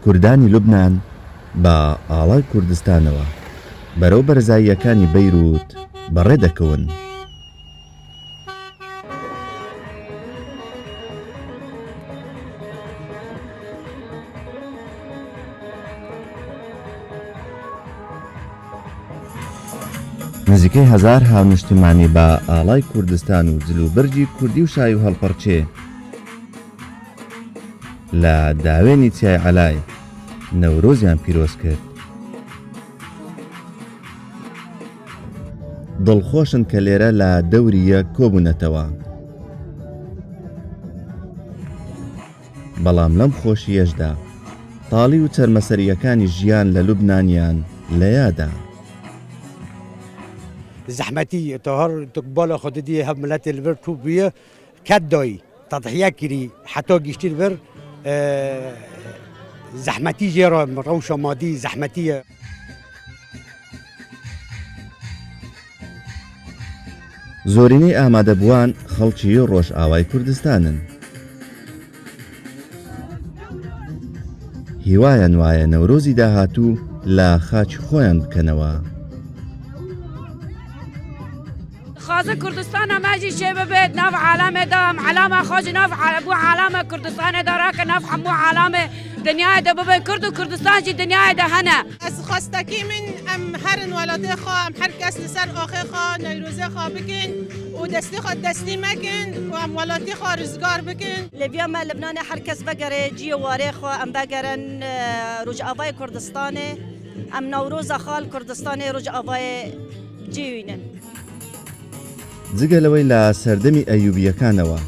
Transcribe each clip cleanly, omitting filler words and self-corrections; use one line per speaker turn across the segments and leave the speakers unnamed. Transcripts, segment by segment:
کوردانی لوبنان بە ئاڵای کوردستانەوە بەرەو بەرزاییەکانی بەیروت بەڕێ دەکەون. نزیکەی 1000 هاونیشتمانی بە ئاڵای کوردستان و جلوبەرجی کوردی و شای و هەڵپەرچێ لە داوێنی چیای عەلای نەورۆزیان پیرۆز کرد. دڵخۆشن کە لێرە لە دەوری یەک کۆبوونەتەوە، بەڵام لەم خۆشیەشدا تاڵی و چەرمەسەریەکانی ژیان لە لوبنانیان لە یادا.
زحمتي طهر تقبل خددي هم ملات البر توبيه كدوي تضحيه كري حتى جيشتي البر زحمتي جرا روشه مادي زحمتيه
زۆرینەی ئامادەبووان خەڵکی ڕۆژئاوای کوردستانن. هیوایان وایە نەورۆزی داهاتوو لە خاچی خۆیان بکەنەوە.
خازن كردستان ماجي شبه بيت ناف علامة دام علامة خاج ناف بو علامة كردستان دراك ناف حمو علامة دنيا دا ببين كردو كردستان جي دنيا دا هنا
از خواستکی من ام هرن ولاده خوا ام هر کس لسر آخه خوا نیروزه خوا بکن و دستی خوا دستی مکن و ام ولاده خوا رزگار بکن.
لبیا ما لبنان هر کس بگره جی واره خوا ام بگرن روج آوای کردستان ام نوروز خال کردستان روج آوای جیوینن.
جگەلەوەی لە سەردەمی ئەیوبیەکانەوە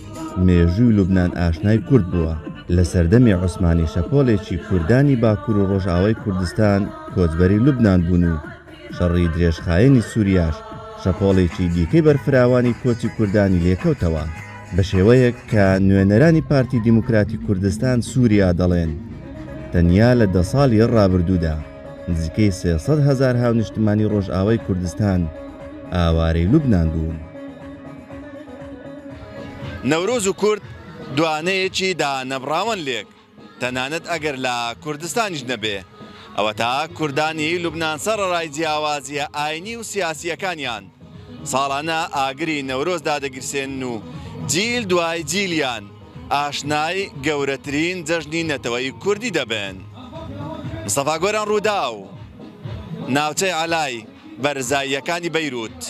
مێژووی لوبنان ئاشنای کورد بووە. لە سەردەمی عوسمانی شەپۆڵێکی کوردانی باکوور و ڕۆژئاوای کوردستان کۆچبەری لوبنان بوون و شەڕی درێژخایەنی سووریاش شەپۆڵێکی دیکەی بەرفراوانی کۆچی کوردانی لێکەوتەوە بە شێوەیەک کە نوێنەرانی پارتی دیموکراتی کوردستان سووریا دەڵێن تەنیا لە 10 ساڵی ڕابردوودا نزیکەی 300,000 هاونیشتمانی ڕۆژئاوای کوردستان ئاوارەی لوبنان بوون.
نەورۆز و کورد دوانەیەکی دانەبڕاوەن لێک تەنانەت ئەگەر لە کوردستانیش نەبێ ئەوە تا کوردانی لوبنان سەرڕای جیاوازیە ئاینی و سیاسیەکانیان ساڵانە ئاگری نەورۆز دادەگرسێن و جیل دوای جیلیان ئاشنای گەورەترین جەژنی نەتەوەی کوردی دەبێن. مستەفا گۆران ڕوودا و ناوچەی عەلای بەرزاییەکانی بەیروت.